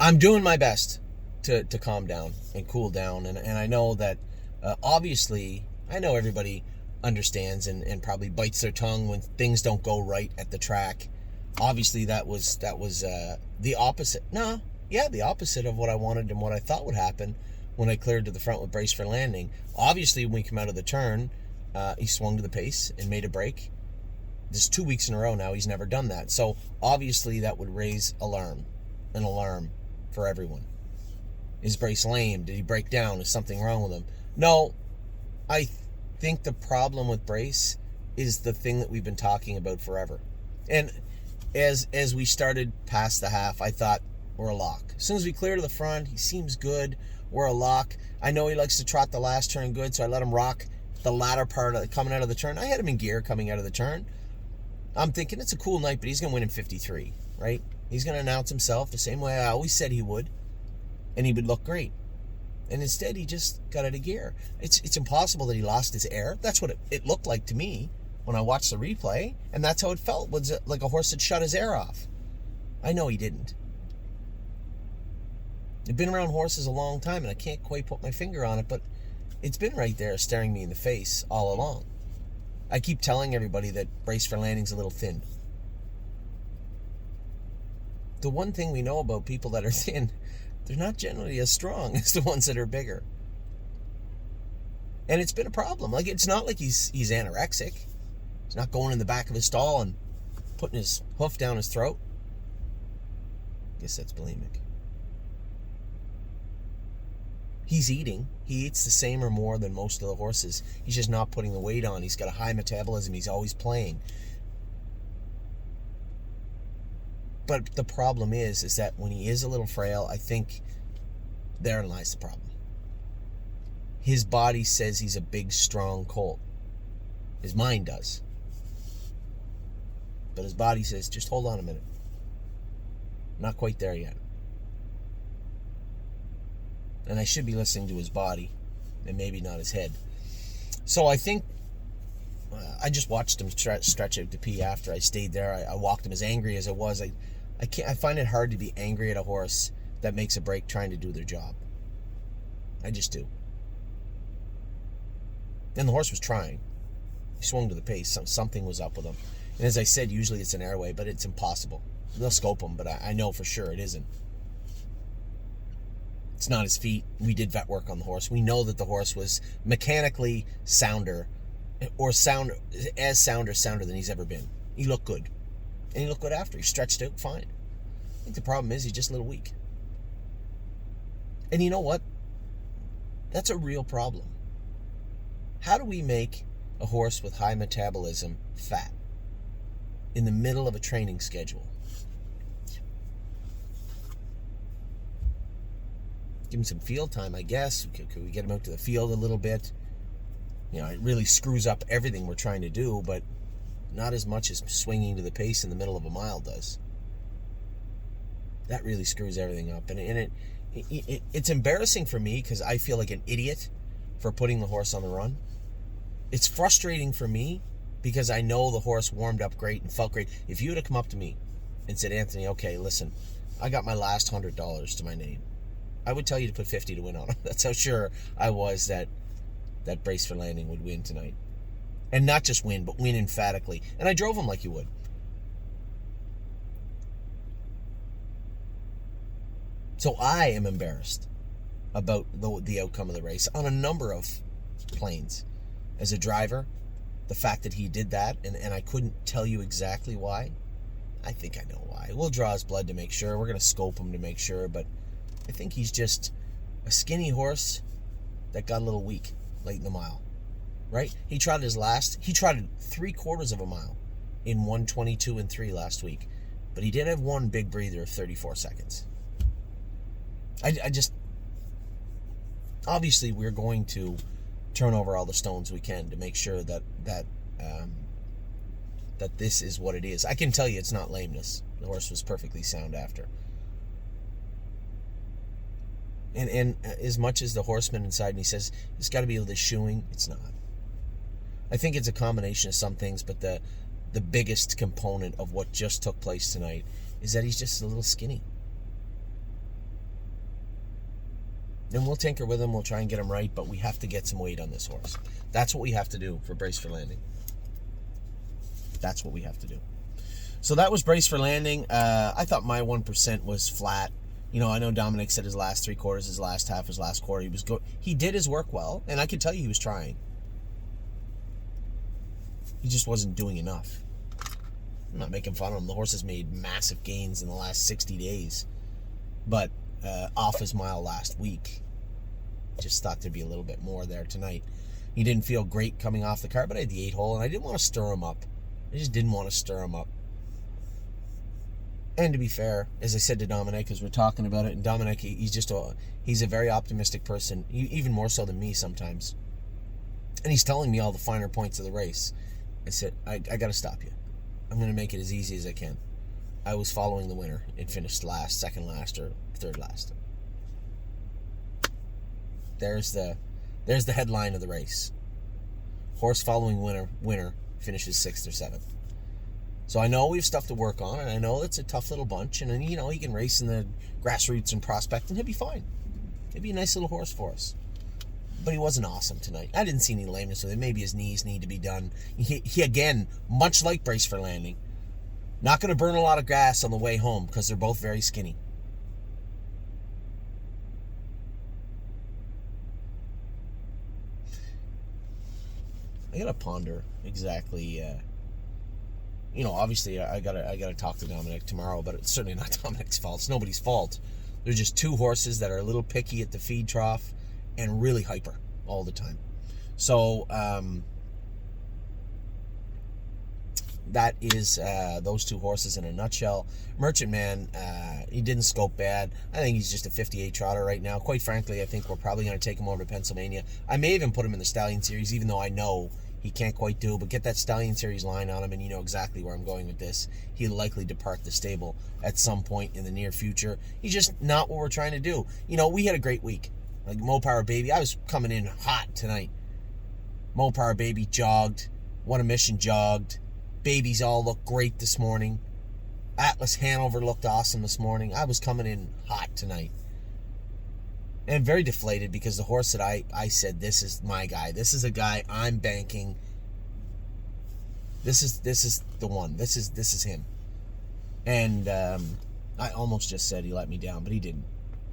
I'm doing my best to calm down and cool down. And I know that obviously, I know everybody understands and probably bites their tongue when things don't go right at the track. Obviously, that was the opposite. No, yeah, the opposite of what I wanted and what I thought would happen when I cleared to the front with brace for landing. Obviously, when we come out of the turn, he swung to the pace and made a break. This is 2 weeks in a row now. He's never done that. So obviously that would raise an alarm for everyone. Is Brace lame? Did he break down? Is something wrong with him? No, I think the problem with Brace is the thing that we've been talking about forever. And as we started past the half, I thought we're a lock. As soon as we clear to the front, he seems good. We're a lock. I know he likes to trot the last turn good, so I let him rock the latter part of coming out of the turn. I had him in gear coming out of the turn. I'm thinking it's a cool night, but he's going to win in 53, right? He's going to announce himself the same way I always said he would, and he would look great. And instead, he just got out of gear. It's impossible that he lost his air. That's what it looked like to me when I watched the replay, and that's how it felt, was like a horse had shut his air off. I know he didn't. I've been around horses a long time, and I can't quite put my finger on it, but it's been right there staring me in the face all along. I keep telling everybody that brace for landing's a little thin. The one thing we know about people that are thin, they're not generally as strong as the ones that are bigger. And it's been a problem. Like, it's not like he's anorexic. He's not going in the back of his stall and putting his hoof down his throat. I guess that's bulimic. He's eating. He eats the same or more than most of the horses. He's just not putting the weight on. He's got a high metabolism. He's always playing. But the problem is that when he is a little frail, I think therein lies the problem. His body says he's a big, strong colt. His mind does. But his body says, just hold on a minute. Not quite there yet. And I should be listening to his body and maybe not his head. So I think I just watched him stretch out to pee after I stayed there. I walked him as angry as I was. I find it hard to be angry at a horse that makes a break trying to do their job. I just do. And the horse was trying. He swung to the pace. Something was up with him. And as I said, usually it's an airway, but it's impossible. They'll scope him, but I know for sure it isn't. It's not his feet. We did vet work on the horse. We know that the horse was mechanically sounder sounder than he's ever been. He looked good. And he looked good after. He stretched out fine. I think the problem is he's just a little weak. And you know what? That's a real problem. How do we make a horse with high metabolism fat in the middle of a training schedule? Give him some field time, I guess. Could we get him out to the field a little bit? You know, it really screws up everything we're trying to do, but not as much as swinging to the pace in the middle of a mile does. That really screws everything up. And it's embarrassing for me because I feel like an idiot for putting the horse on the run. It's frustrating for me because I know the horse warmed up great and felt great. If you would have come up to me and said, Anthony, okay, listen, I got my last $100 to my name, I would tell you to put 50 to win on him. That's how sure I was that brace for landing would win tonight. And not just win, but win emphatically. And I drove him like you would. So I am embarrassed about the outcome of the race on a number of planes. As a driver, the fact that he did that, and I couldn't tell you exactly why. I think I know why. We'll draw his blood to make sure. We're going to scope him to make sure, but I think he's just a skinny horse that got a little weak late in the mile, right? He trotted 3/4 of a mile in 1:22 and 3 last week, but he did have one big breather of 34 seconds. I just, obviously we're going to turn over all the stones we can to make sure that this is what it is. I can tell you it's not lameness. The horse was perfectly sound after. And as much as the horseman inside and he says, it's got to be with his shoeing, it's not. I think it's a combination of some things, but the biggest component of what just took place tonight is that he's just a little skinny. then we'll tinker with him. We'll try and get him right, but we have to get some weight on this horse. That's what we have to do for Brace for Landing. That's what we have to do. So that was Brace for Landing. I thought my 1% was flat. You know, I know Dominic said his last 3 quarters, his last half, his last quarter, he did his work well, and I could tell you he was trying. He just wasn't doing enough. I'm not making fun of him. The horse has made massive gains in the last 60 days, but off his mile last week. Just thought there'd be a little bit more there tonight. He didn't feel great coming off the cart, but I had the 8-hole, and I didn't want to stir him up. I just didn't want to stir him up. And to be fair, as I said to Dominic, as we're talking about it, and Dominic, he's a very optimistic person, even more so than me sometimes. And he's telling me all the finer points of the race. I said, I got to stop you. I'm going to make it as easy as I can. I was following the winner. It finished last, second last, or third last. There's the headline of the race. Horse following winner finishes 6th or 7th. So I know we have stuff to work on, and I know it's a tough little bunch, and then, you know, he can race in the grassroots and prospect, and he'll be fine. He'll be a nice little horse for us. But he wasn't awesome tonight. I didn't see any lameness with him. Maybe his knees need to be done. He again, much like Brace for Landing, not going to burn a lot of gas on the way home because they're both very skinny. I gotta ponder exactly. You know, obviously, I gotta talk to Dominic tomorrow, but it's certainly not Dominic's fault. It's nobody's fault. They're just 2 horses that are a little picky at the feed trough and really hyper all the time. So that is those 2 horses in a nutshell. Merchant Man, he didn't scope bad. I think he's just a 58 trotter right now. Quite frankly, I think we're probably going to take him over to Pennsylvania. I may even put him in the Stallion Series, even though I know he can't quite do, but get that Stallion Series line on him, and you know exactly where I'm going with this. He'll likely depart the stable at some point in the near future. He's just not what we're trying to do. You know, we had a great week. Like Mopower Baby, I was coming in hot tonight. Mopower Baby jogged. Won a Mission jogged. Babies all looked great this morning. Atlas Hanover looked awesome this morning. I was coming in hot tonight. And very deflated because the horse that I said, this is my guy. This is a guy I'm banking. This is the one. This is him. And I almost just said he let me down, but he didn't.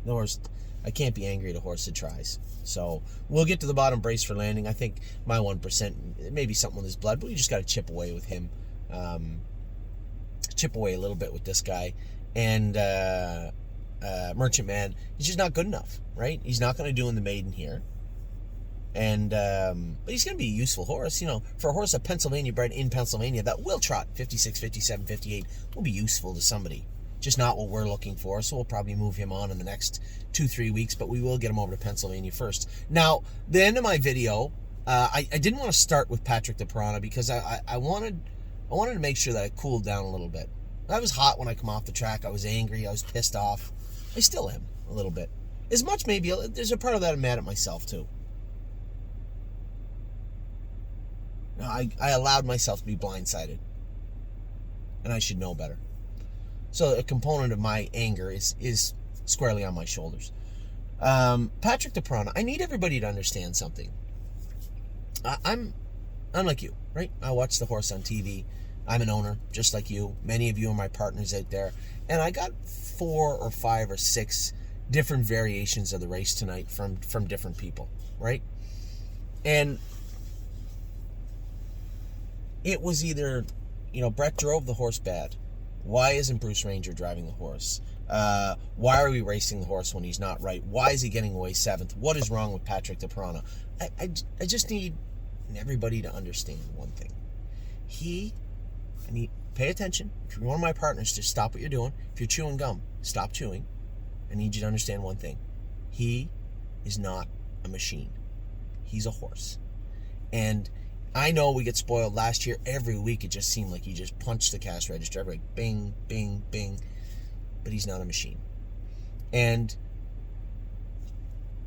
The horse, I can't be angry at a horse that tries. So we'll get to the bottom. Brace for Landing. I think my 1%, maybe something with his blood, but we just got to chip away with him. Chip away a little bit with this guy. And Merchant Man, he's just not good enough, right? He's not going to do in the maiden here. And but he's going to be a useful horse, you know, for a horse of Pennsylvania bred in Pennsylvania that will trot 56, 57, 58, will be useful to somebody. Just not what we're looking for, so we'll probably move him on in the next 2-3 weeks, but we will get him over to Pennsylvania first. Now, the end of my video, I didn't want to start with Patrick the Piranha because I wanted to make sure that I cooled down a little bit. I was hot when I come off the track. I was angry. I was pissed off. I still am a little bit. As much maybe, there's a part of that I'm mad at myself too. I allowed myself to be blindsided. And I should know better. So a component of my anger is squarely on my shoulders. Patrick the Piranha, I need everybody to understand something. I'm like you, right? I watch the horse on TV. I'm an owner, just like you. Many of you are my partners out there. And I got 4 or 5 or 6 different variations of the race tonight from different people, right? And it was either, you know, Brett drove the horse bad. Why isn't Bruce Ranger driving the horse? Why are we racing the horse when he's not right? Why is he getting away 7th? What is wrong with Patrick the Piranha? I just need everybody to understand one thing. I need pay attention. If you're one of my partners, just stop what you're doing. If you're chewing gum, stop chewing. I need you to understand one thing. He is not a machine. He's a horse. And I know we get spoiled. Last year, every week, it just seemed like he just punched the cash register. Every bing, bing, bing. But he's not a machine. And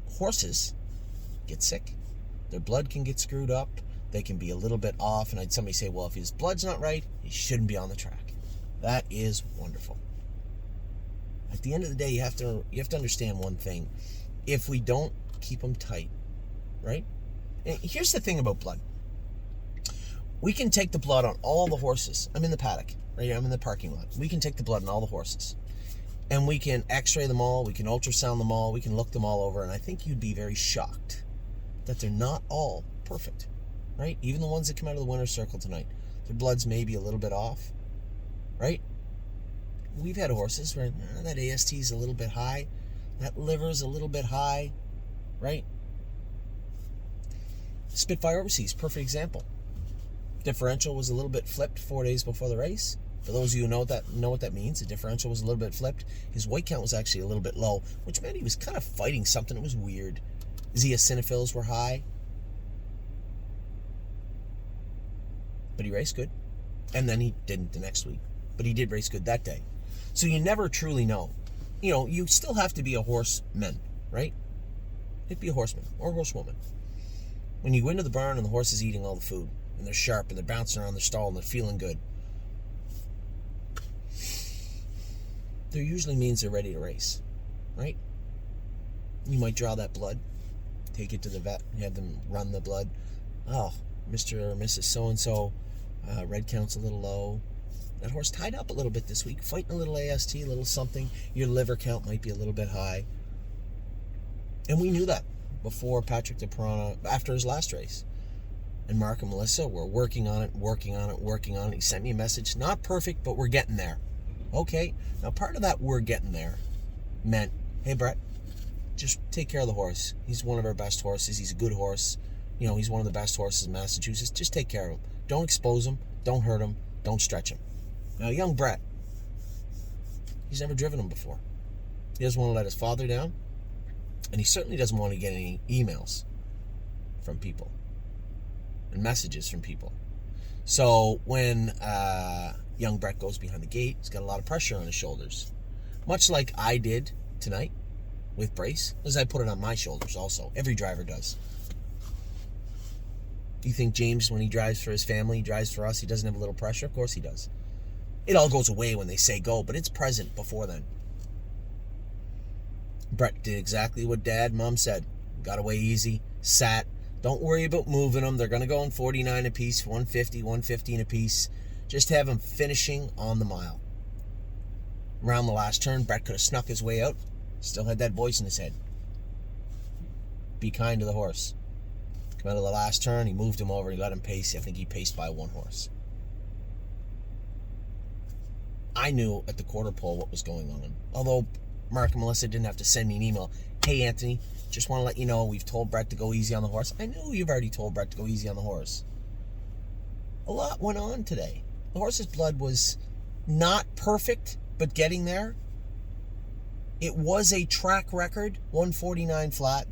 horses get sick. Their blood can get screwed up. They can be a little bit off. And I'd somebody say, well, if his blood's not right, he shouldn't be on the track. That is wonderful. At the end of the day, you have to understand one thing. if we don't keep them tight, right? And here's the thing about blood. We can take the blood on all the horses. I'm in the paddock, right? I'm in the parking lot. We can take the blood on all the horses. And we can x-ray them all, we can ultrasound them all, we can look them all over, and I think you'd be very shocked that they're not all perfect, right? Even the ones that come out of the winner's circle tonight, their blood's maybe a little bit off, right? We've had horses where that AST is a little bit high, that liver's a little bit high, right? Spitfire Overseas, perfect example. Differential was a little bit flipped 4 days before the race. For those of you who know what that means, the differential was a little bit flipped. His weight count was actually a little bit low, which meant he was kind of fighting something. It was weird. His eosinophils were high. But he raced good. And then he didn't the next week. But he did race good that day. So you never truly know. You know, you still have to be a horseman, right? You have to be a horseman or a horsewoman. When you go into the barn and the horse is eating all the food, and they're sharp, and they're bouncing around their stall, and they're feeling good, there usually means they're ready to race, right? You might draw that blood, take it to the vet, have them run the blood. Oh, Mr. or Mrs. So-and-so, red count's a little low. That horse tied up a little bit this week, fighting a little AST, a little something. Your liver count might be a little bit high. And we knew that before Patrick DePrana, after his last race. And Mark and Melissa were working on it. He sent me a message, not perfect, but we're getting there. Okay, now part of that we're getting there meant, hey Brett, just take care of the horse. He's one of our best horses. He's a good horse. You know, he's one of the best horses in Massachusetts. Just take care of him. Don't expose him. Don't hurt him. Don't stretch him. Now, young Brett, he's never driven him before. He doesn't want to let his father down. And he certainly doesn't want to get any emails from people and messages from people. So when young Brett goes behind the gate, he's got a lot of pressure on his shoulders. Much like I did tonight with Brace, as I put it on my shoulders also. Every driver does. You think James, when he drives for his family, he drives for us, he doesn't have a little pressure? Of course he does. It all goes away when they say go, but it's present before then. Brett did exactly what Dad, Mom said. Got away easy, sat. Don't worry about moving them. They're going to go in 49 apiece, 150, 115 apiece. Just have them finishing on the mile. Around the last turn, Brett could have snuck his way out. Still had that voice in his head. Be kind to the horse. Come out of the last turn, he moved him over, he let him pace. I think he paced by one horse. I knew at the quarter pole what was going on. Although Mark and Melissa didn't have to send me an email. Hey, Anthony, just want to let you know we've told Brett to go easy on the horse. I knew you've already told Brett to go easy on the horse. A lot went on today. The horse's blood was not perfect, but getting there. It was a track record, 149 flat.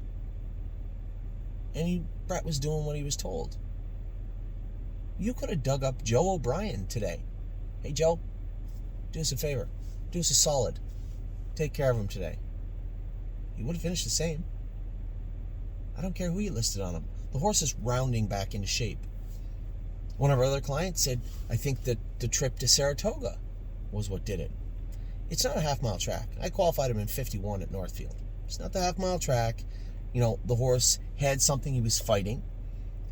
And Brett was doing what he was told. You could have dug up Joe O'Brien today. Hey, Joe, do us a favor. Do us a solid. Take care of him today. He would have finished the same. I don't care who you listed on him. The horse is rounding back into shape. One of our other clients said, I think that the trip to Saratoga was what did it. It's not a half-mile track. I qualified him in 51 at Northfield. It's not the half-mile track. You know, the horse had something he was fighting.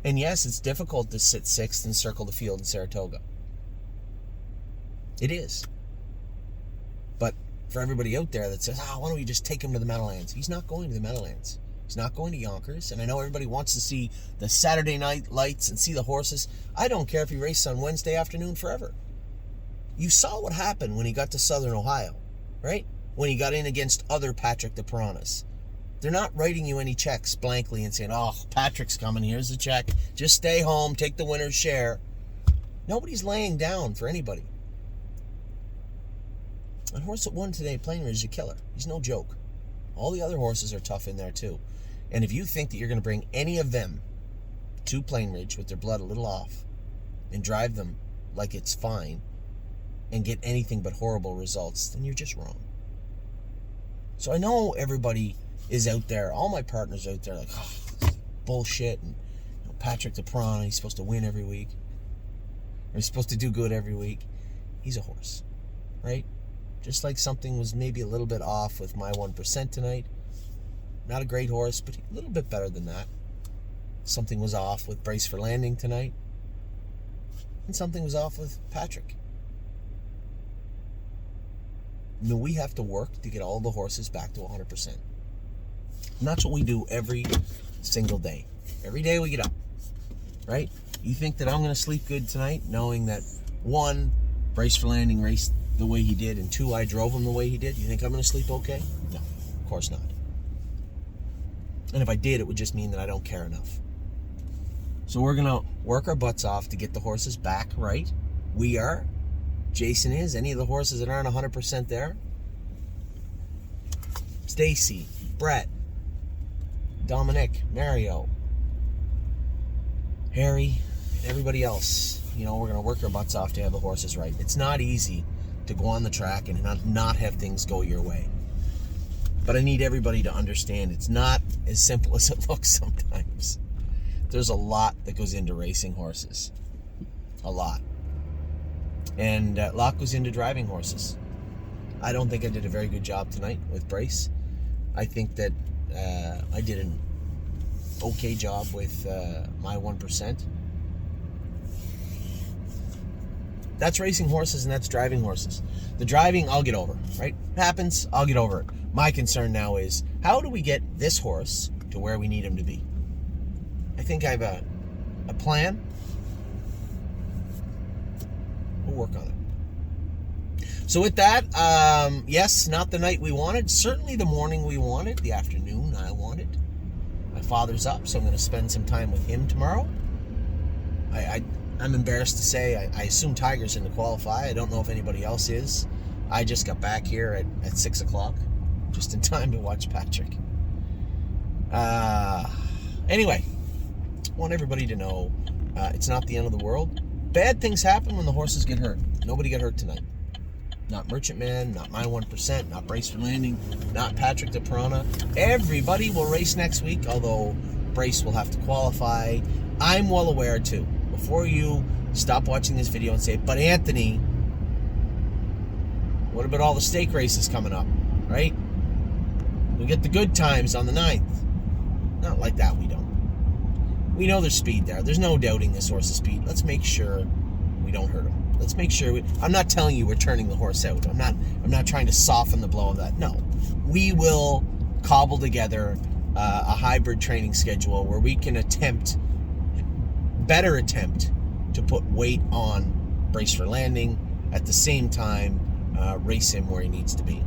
And yes, it's difficult to sit sixth and circle the field in Saratoga. It is. But for everybody out there that says, why don't we just take him to the Meadowlands? He's not going to the Meadowlands. He's not going to Yonkers. And I know everybody wants to see the Saturday night lights and see the horses. I don't care if he races on Wednesday afternoon forever. You saw what happened when he got to Southern Ohio, right? When he got in against other Patrick DePranas. They're not writing you any checks blankly and saying, Patrick's coming, here's the check. Just stay home, take the winner's share. Nobody's laying down for anybody. A horse that won today, Plainridge, is a killer. He's no joke. All the other horses are tough in there too. And if you think that you're going to bring any of them to Plainridge with their blood a little off and drive them like it's fine and get anything but horrible results, then you're just wrong. So I know everybody is out there, all my partners out there, like, bullshit, and Patrick DePrana, he's supposed to win every week, or he's supposed to do good every week. He's a horse, right? Just like something was maybe a little bit off with my 1% tonight, Not a great horse, but a little bit better than that. Something was off with Brace for Landing tonight. And something was off with Patrick. We have to work to get all the horses back to 100%. And that's what we do every single day. Every day we get up, right? You think that I'm going to sleep good tonight knowing that, one, Brace for Landing raced the way he did, and two, I drove him the way he did? You think I'm going to sleep okay? No, of course not. And if I did, it would just mean that I don't care enough. So we're going to work our butts off to get the horses back right. We are. Jason is. Any of the horses that aren't 100% there? Stacy, Brett, Dominic, Mario, Harry, and everybody else. We're going to work our butts off to have the horses right. It's not easy to go on the track and not have things go your way. But I need everybody to understand it's not as simple as it looks sometimes. There's a lot that goes into racing horses. A lot. And a lot goes into driving horses. I don't think I did a very good job tonight with Brace. I think that I did an okay job with my 1%. That's racing horses and that's driving horses. The driving, I'll get over, right? It happens, I'll get over it. My concern now is, how do we get this horse to where we need him to be? I think I have a plan. We'll work on it. So with that, yes, not the night we wanted. Certainly the morning we wanted. The afternoon I wanted. My father's up, so I'm going to spend some time with him tomorrow. I'm embarrassed to say, I assume Tiger's in to qualify. I don't know if anybody else is. I just got back here at 6 o'clock, just in time to watch Patrick. Anyway, I want everybody to know it's not the end of the world. Bad things happen when the horses get hurt. Nobody got hurt tonight. Not Merchantman, not my 1%, not Brace for Landing, not Patrick de Piranha. Everybody will race next week, although Brace will have to qualify. I'm well aware, too. Before you stop watching this video and say, but Anthony, what about all the stake races coming up, right? We get the good times on the 9th. Not like that, we don't. We know there's speed there. There's no doubting this horse's speed. Let's make sure we don't hurt him. Let's make sure I'm not telling you we're turning the horse out. I'm not trying to soften the blow of that. No. We will cobble together a hybrid training schedule where we can better attempt to put weight on Brace for Landing, at the same time race him where he needs to be.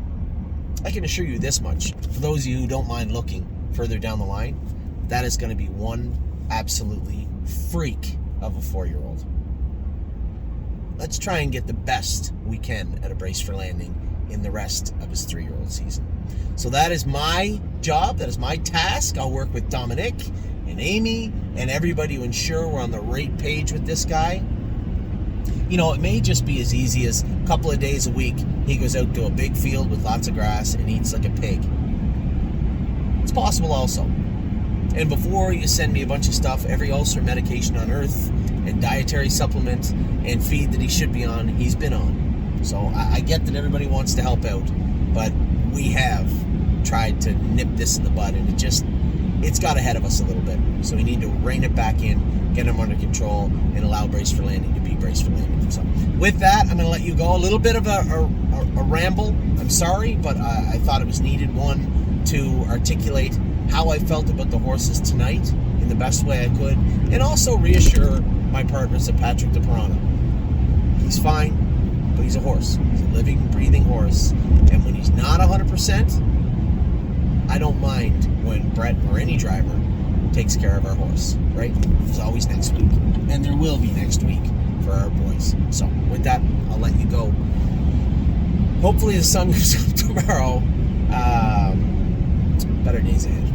I can assure you this much, for those of you who don't mind looking further down the line, that is going to be one absolutely freak of a 4-year-old. Let's try and get the best we can at a Brace for Landing in the rest of his 3-year-old season. So that is my job, that is my task. I'll work with Dominic and Amy and everybody to ensure we're on the right page with this guy. It may just be as easy as a couple of days a week he goes out to a big field with lots of grass and eats like a pig. It's possible also. And before you send me a bunch of stuff, every ulcer medication on earth and dietary supplement and feed that he should be on, he's been on. So I get that everybody wants to help out, but we have tried to nip this in the bud, and it's got ahead of us a little bit. So we need to rein it back in, get him under control, and allow Brace for Landing to be Brace for Landing. So with that, I'm going to let you go. A little bit of a ramble. I'm sorry, but I thought it was needed. One, to articulate how I felt about the horses tonight in the best way I could, and also reassure my partners at Patrick de Piranha. He's fine, but he's a horse. He's a living, breathing horse, and when he's not 100%, I don't mind when Brett or any driver takes care of our horse, right? There's always next week, and there will be next week for our boys. So with that, I'll let you go. Hopefully the sun goes up tomorrow. Better days ahead.